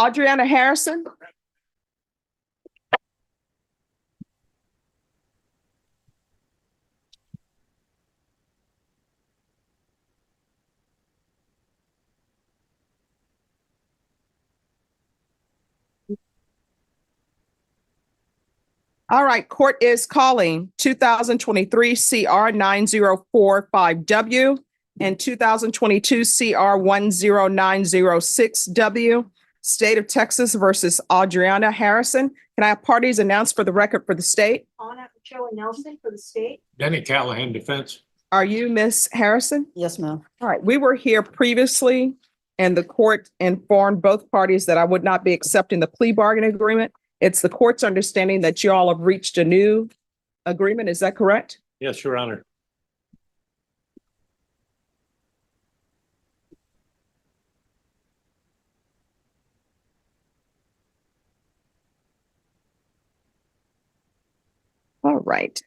Audriana Harrison. All right, court is calling 2023 CR 9045W and 2022 CR 10906W, State of Texas versus Audriana Harrison. Can I have parties announced for the record for the state? Anna Ochoa Nelson for the state. Denny Callahan, defense. Are you Miss Harrison? Yes, ma'am. All right, we were here previously and the court informed both parties that I would not be accepting the plea bargain agreement. It's the court's understanding that you all have reached a new agreement. Is that correct? Yes, Your Honor. All right.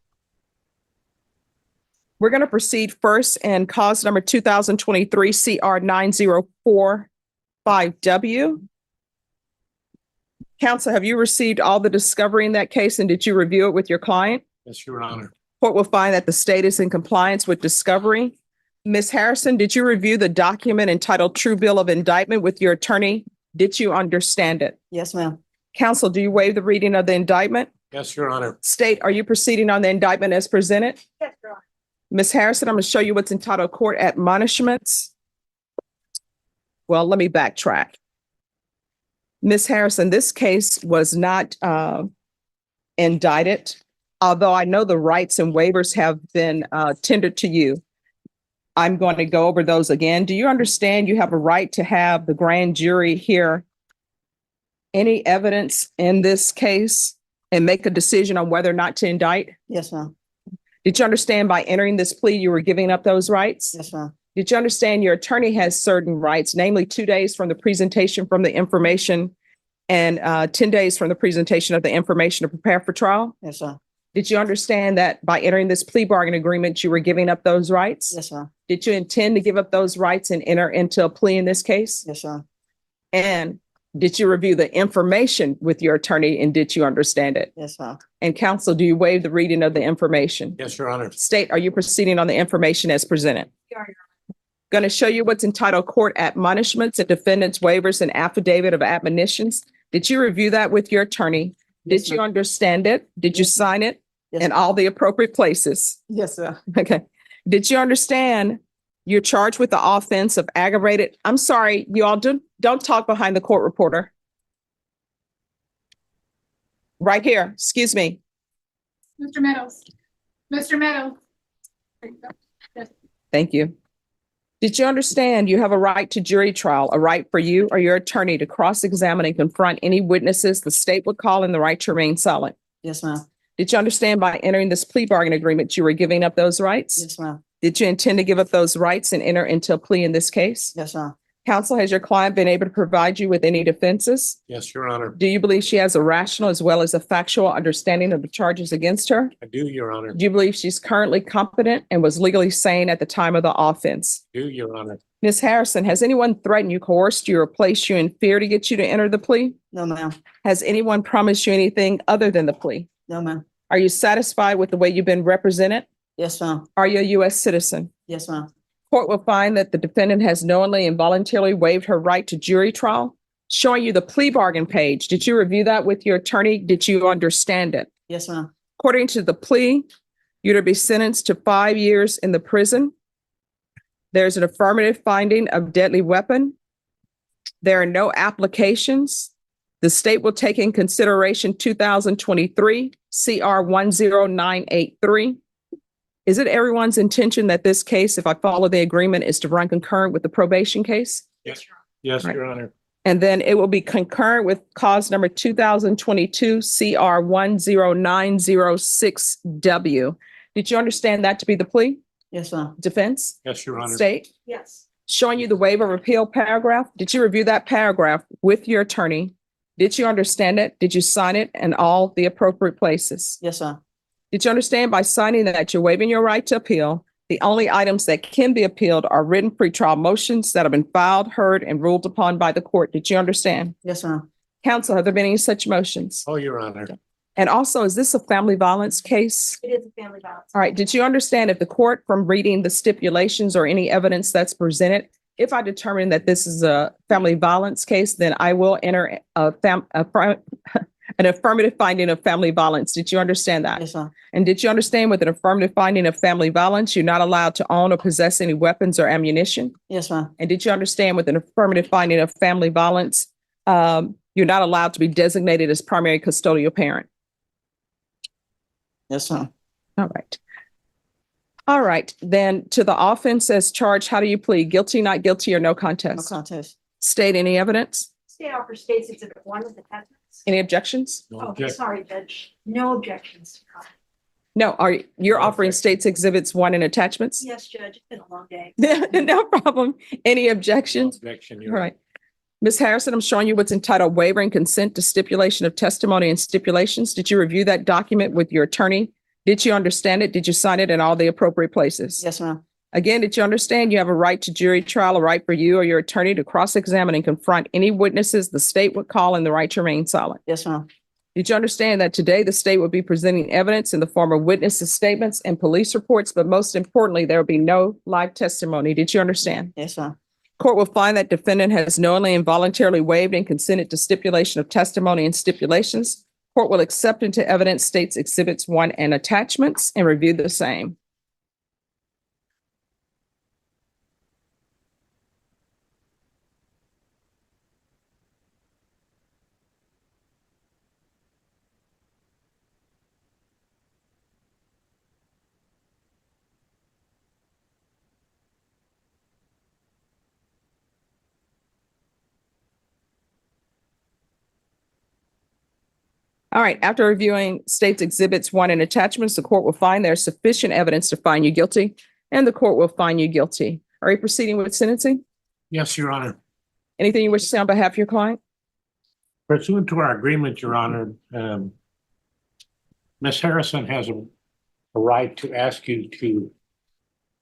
We're going to proceed first in cause number 2023 CR 9045W. Counsel, have you received all the discovery in that case and did you review it with your client? Yes, Your Honor. Court will find that the state is in compliance with discovery. Ms. Harrison, did you review the document entitled True Bill of Indictment with your attorney? Did you understand it? Yes, ma'am. Counsel, do you waive the reading of the indictment? Yes, Your Honor. State, are you proceeding on the indictment as presented? Yes, Your Honor. Ms. Harrison, I'm going to show you what's entitled Court Admonishments. Well, let me backtrack. Ms. Harrison, this case was not indicted, although I know the rights and waivers have been tendered to you. I'm going to go over those again. Do you understand you have a right to have the grand jury hear any evidence in this case and make a decision on whether or not to indict? Yes, ma'am. Did you understand by entering this plea, you were giving up those rights? Yes, ma'am. Did you understand your attorney has certain rights, namely 2 days from the presentation from the information and 10 days from the presentation of the information to prepare for trial? Yes, ma'am. Did you understand that by entering this plea bargain agreement, you were giving up those rights? Yes, ma'am. Did you intend to give up those rights and enter into a plea in this case? Yes, ma'am. And did you review the information with your attorney and did you understand it? Yes, ma'am. And counsel, do you waive the reading of the information? Yes, Your Honor. State, are you proceeding on the information as presented? Yes, Going to show you what's entitled Court Admonishments and Defendants Waivers and Affidavit of Admonitions. Did you review that with your attorney? Did you understand it? Did you Yes, sign it Yes, in all the appropriate places? Yes, sir. Okay. Did you understand you're charged with the offense of aggravated? I'm sorry, you all don't talk behind the court reporter. Right here, excuse me. Mr. Meadows. Mr. Meadows. There you go. Yes. Thank you. Did you understand you have a right to jury trial, a right for you or your attorney to cross-examine and confront any witnesses the state would call and the right to remain silent? Yes, ma'am. Did you understand by entering this plea bargain agreement, you were giving up those rights? Yes, ma'am. Did you intend to give up those rights and enter into a plea in this case? Yes, ma'am. Counsel, has your client been able to provide you with any defenses? Yes, Your Honor. Do you believe she has a rational as well as a factual understanding of the charges against her? I do, Your Honor. Do you believe she's currently competent and was legally sane at the time of the offense? I do, Your Honor. Ms. Harrison, has anyone threatened you, coerced you, or placed you in fear to get you to enter the plea? No, ma'am. Has anyone promised you anything other than the plea? No, ma'am. Are you satisfied with the way you've been represented? Yes, ma'am. Are you a U.S. citizen? Yes, ma'am. Court will find that the defendant has knowingly and voluntarily waived her right to jury trial. Showing you the plea bargain page. Did you review that with your attorney? Did you understand it? Yes, ma'am. According to the plea, you're to be sentenced to 5 years in the prison. There's an affirmative finding of deadly weapon. There are no applications. The state will take in consideration 2023 CR 10983. Is it everyone's intention that this case, if I follow the agreement, is to run concurrent with the probation case? Yes, yes, Right. Your Honor. And then it will be concurrent with cause number 2022 CR 10906W. Did you understand that to be the plea? Yes, ma'am. Defense? Yes, Your Honor. State? Yes. Showing you the waiver of appeal paragraph. Did you review that paragraph with your attorney? Did you understand it? Did you sign it in all the appropriate places? Yes, ma'am. Did you understand by signing that you're waiving your right to appeal, The only items that can be appealed are written pretrial motions that have been filed, heard, and ruled upon by the court. Did you understand? Yes, ma'am. Counsel, have there been any such motions? Oh, Your Honor. And also, is this a family violence case? It is a family violence. All right. Did you understand if the court, from reading the stipulations or any evidence that's presented, if I determine that this is a family violence case, then I will enter an affirmative finding of family violence. Did you understand that? Yes, ma'am. And did you understand with an affirmative finding of family violence, you're not allowed to own or possess any weapons or ammunition? Yes, ma'am. And did you understand with an affirmative finding of family violence, you're not allowed to be designated as primary custodial parent? Yes, ma'am. All right. All right. Then to the offense as charged, how do you plead? Guilty, not guilty, or no No contest? contest. State any evidence? State offers states exhibit 1 with attachments. Any objections? No Oh, objection. sorry, Judge. No objections. No. You're No offering objection. states exhibits 1 and attachments? Yes, Judge. It's been a long day. No problem. Any No objections? objection, All Your Honor. right. Ms. Harrison, I'm showing you what's entitled waiver and consent to stipulation of testimony and stipulations. Did you review that document with your attorney? Did you understand it? Did you sign it in all the appropriate places? Yes, ma'am. Again, did you understand you have a right to jury trial, a right for you or your attorney to cross-examine and confront any witnesses the state would call, and the right to remain silent? Yes, ma'am. Did you understand that today the state will be presenting evidence in the form of witnesses' statements and police reports, but most importantly, there will be no live testimony? Did you understand? Yes, ma'am. Court will find that defendant has knowingly and voluntarily waived and consented to stipulation of testimony and stipulations. Court will accept into evidence states exhibits 1 and attachments and review the same. All right, after reviewing states exhibits 1 and attachments, the court will find there's sufficient evidence to find you guilty, and the court will find you guilty. Are you proceeding with sentencing? Yes, Your Honor. Anything you wish to say on behalf of your client? Pursuant to our agreement, Your Honor, Ms. Harrison has a right to ask you to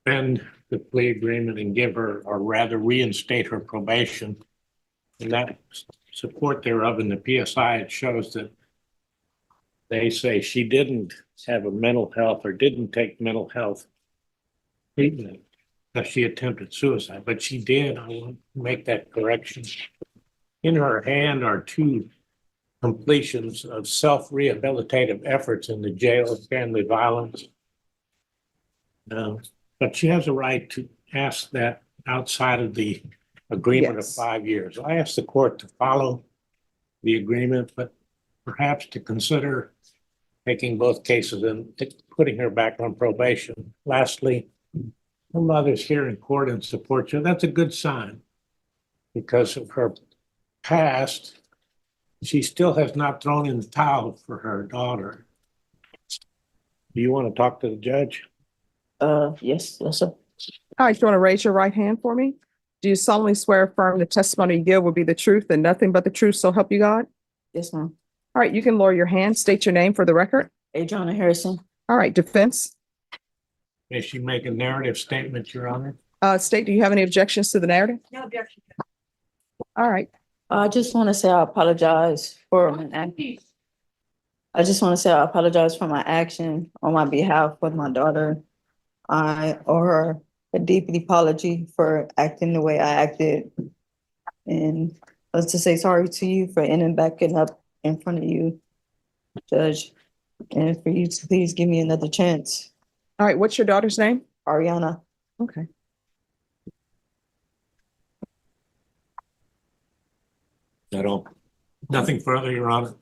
bend the plea agreement and give her, or rather reinstate her probation. And that support thereof in the PSI, it shows that they say she didn't have a mental health or didn't take mental health treatment that she attempted suicide, but she did. I want to make that correction. In her hand are 2 completions of self-rehabilitative efforts in the jail of family violence. But she has a right to ask that outside of the agreement of Yes. 5 years. I asked the court to follow the agreement, but perhaps to consider taking both cases and putting her back on probation. Lastly, her mother's here in court and supports her. That's a good sign because of her past. She still has not thrown in the towel for her daughter. Do you want to talk to the judge? Yes, sir. All right, you want to raise your right hand for me? Do you solemnly swear or affirm the testimony you give will be the truth and nothing but the truth, so help you God? Yes, ma'am. All right, you can lower your hand, state your name for the record. Audriana Harrison. All right, defense. May she make a narrative statement, Your Honor? State, do you have any objections to the narrative? No objection. All right. I just want to say I apologize for my action. I just want to say I apologize for my action on my behalf with my daughter. I owe her a deep apology for acting the way I acted. And let's just say sorry to you for ending backing up in front of you, Judge, and for you to please give me another chance. All right, what's your daughter's name? Ariana. Okay. Nothing further, Your Honor.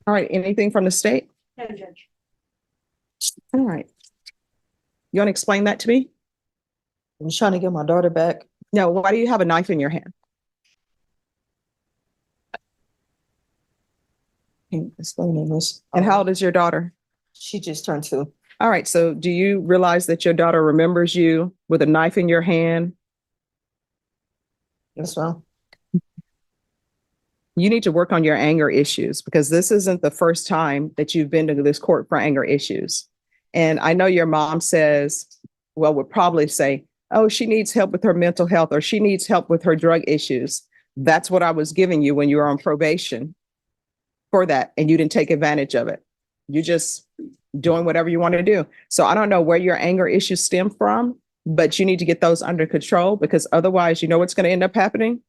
All right, anything from the state? No, Judge. All right. You want to explain that to me? I'm trying to get my daughter back. No, why do you have a knife in your hand? Can't explain this. And how old is your daughter? She just turned 2. All right, so do you realize that your daughter remembers you with a knife in your hand? Yes, ma'am. You need to work on your anger issues because this isn't the first time that you've been to this court for anger issues. And I know your mom says, well, would probably say, oh, she needs help with her mental health or she needs help with her drug issues. That's what I was giving you when you were on probation for that. And you didn't take advantage of it. You just doing whatever you want to do. So I don't know where your anger issues stem from, but you need to get those under control because otherwise, you know what's going to end up happening?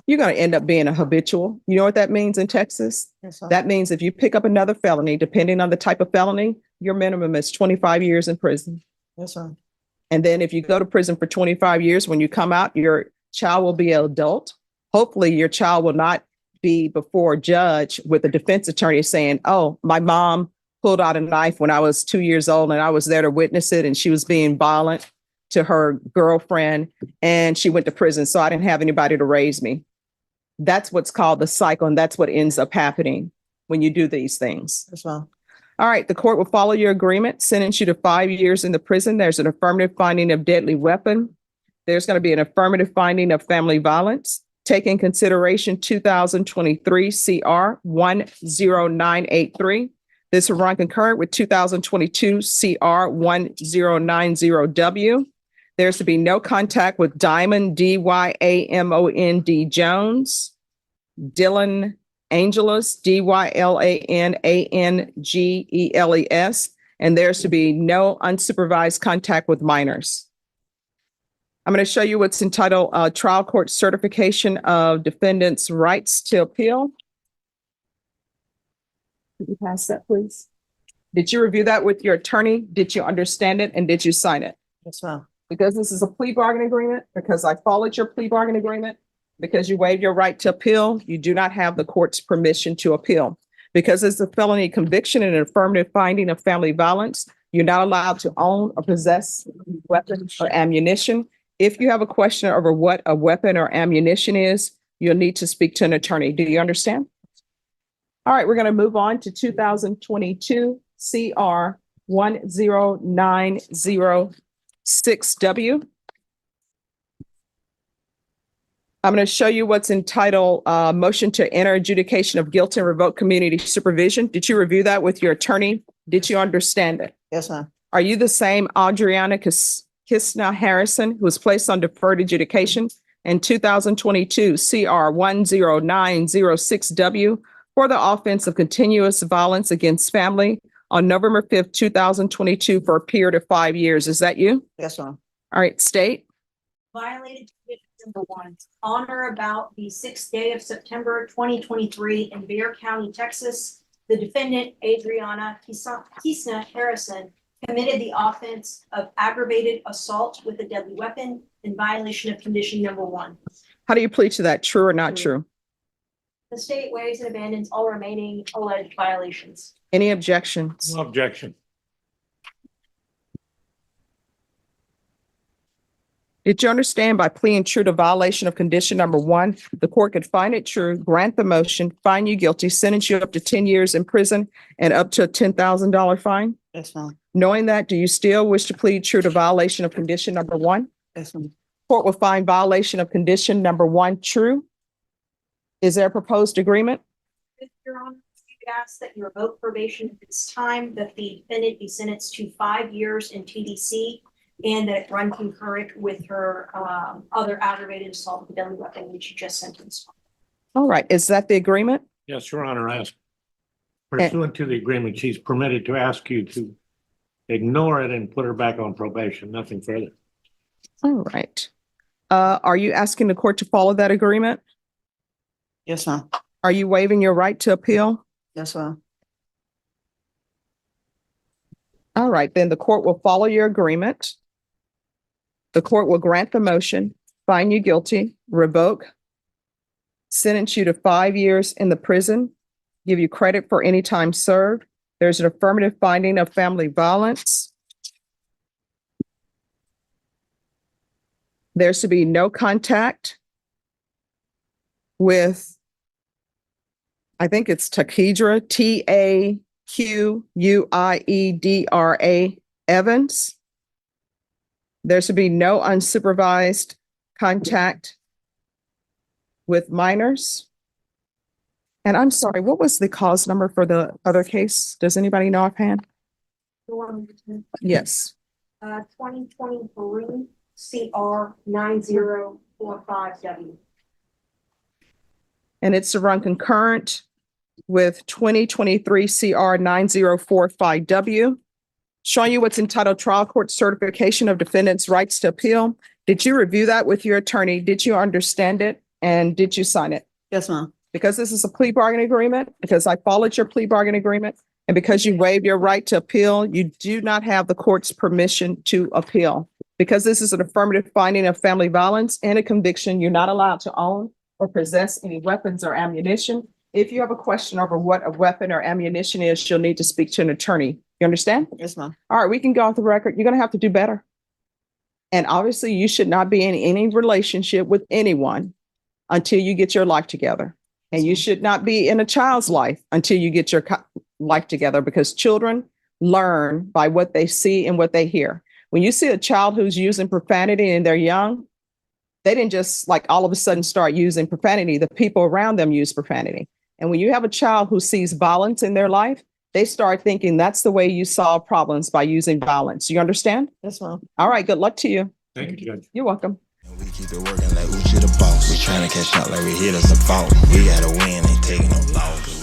You're going to end up being a habitual. You know what that means in Texas? Yes, ma'am. That means if you pick up another felony, depending on the type of felony, your minimum is 25 years in prison. Yes, ma'am. And then if you go to prison for 25 years, when you come out, your child will be an adult. Hopefully your child will not be before a judge with a defense attorney saying, oh, my mom pulled out a knife when I was 2 years old and I was there to witness it and she was being violent to her girlfriend and she went to prison. So I didn't have anybody to raise me. That's what's called the cycle. And that's what ends up happening when you do these things. Yes, ma'am. All right, the court will follow your agreement, sentence you to 5 years in the prison. There's an affirmative finding of deadly weapon. There's going to be an affirmative finding of family violence. Take in consideration 2023 CR 10983. This will run concurrent with 2022 CR 1090W. There's to be no contact with Diamond, Dyamond Jones, Dylan Angeles, Dylanangeles, and there's to be no unsupervised contact with minors. I'm going to show you what's entitled Trial Court Certification of Defendants' Rights to Appeal. Could you pass that, please? Did you review that with your attorney? Did you understand it? And did you sign it? Yes, ma'am. Because this is a plea bargain agreement, because I followed your plea bargain agreement, because you waived your right to appeal, you do not have the court's permission to appeal. Because it's a felony conviction and an affirmative finding of family violence, you're not allowed to own or possess weapons or ammunition. If you have a question over what a weapon or ammunition is, you'll need to speak to an attorney. Do you understand? All right, we're going to move on to 2022 CR 10906W. I'm going to show you what's entitled Motion to Enter Adjudication of Guilt and Revoke Community Supervision. Did you review that with your attorney? Did you understand it? Yes, ma'am. Are you the same Audriana Harrison who was placed on deferred adjudication in 2022 CR 10906W for the offense of continuous violence against family on November 5th, 2022 for a period of 5 years? Is that you? Yes, ma'am. All right, state. Violated condition number 1, on or about the 6th day of September 2023 in Bear County, Texas, the defendant, Audriana Harrison, committed the offense of aggravated assault with a deadly weapon in violation of condition number 1. How do you plead to that? True or not true? The state waives and abandons all remaining alleged violations. Any objections? No objection. Did you understand by pleading true to violation of condition number 1, the court could find it true, grant the motion, find you guilty, sentence you up to 10 years in prison and up to a $10,000 fine? Yes, ma'am. Knowing that, do you still wish to plead true to violation of condition number 1? Yes, ma'am. Court will find violation of condition number 1 true. Is there a proposed agreement? Your Honor, we ask that you revoke probation at this time, that the defendant be sentenced to 5 years in TDC, and that it run concurrent with her other aggravated assault with a deadly weapon, which you just sentenced. All right, is that the agreement? Yes, Your Honor, pursuant to the agreement, she's permitted to ask you to ignore it and put her back on probation, nothing further. All right. Are you asking the court to follow that agreement? Yes, ma'am. Are you waiving your right to appeal? Yes, ma'am. All right, then the court will follow your agreement. The court will grant the motion, find you guilty, revoke, sentence you to 5 years in the prison, give you credit for any time served. There's an affirmative finding of family violence. There's to be no contact with, I think it's Taquidra, Taquuiedra Evans. There should be no unsupervised contact with minors. And I'm sorry, what was the cause number for the other case? Does anybody know offhand? Yes. 2023 CR 9045W. And it's to run concurrent with 2023 CR 9045W. Showing you what's entitled Trial Court Certification of Defendant's Rights to Appeal. Did you review that with your attorney? Did you understand it? And did you sign it? Yes, ma'am. Because this is a plea bargaining agreement, because I followed your plea bargaining agreement, and because you waived your right to appeal, you do not have the court's permission to appeal. Because this is an affirmative finding of family violence and a conviction, you're not allowed to own or possess any weapons or ammunition. If you have a question over what a weapon or ammunition is, you'll need to speak to an attorney. You understand? Yes, ma'am. All right, we can go off the record. You're going to have to do better. And obviously, you should not be in any relationship with anyone until you get your life together. And you should not be in a child's life until you get your life together, because children learn by what they see and what they hear. When you see a child who's using profanity and they're young, they didn't just like all of a sudden start using profanity. The people around them use profanity. And when you have a child who sees violence in their life, they start thinking that's the way you solve problems, by using violence. You understand? Yes, ma'am. All right, good luck to you. Thank you, Judge. You're welcome. And we keep it working like Oouchie the boss. We tryna catch up like we hit us a fault. We gotta win, ain't taking no loss.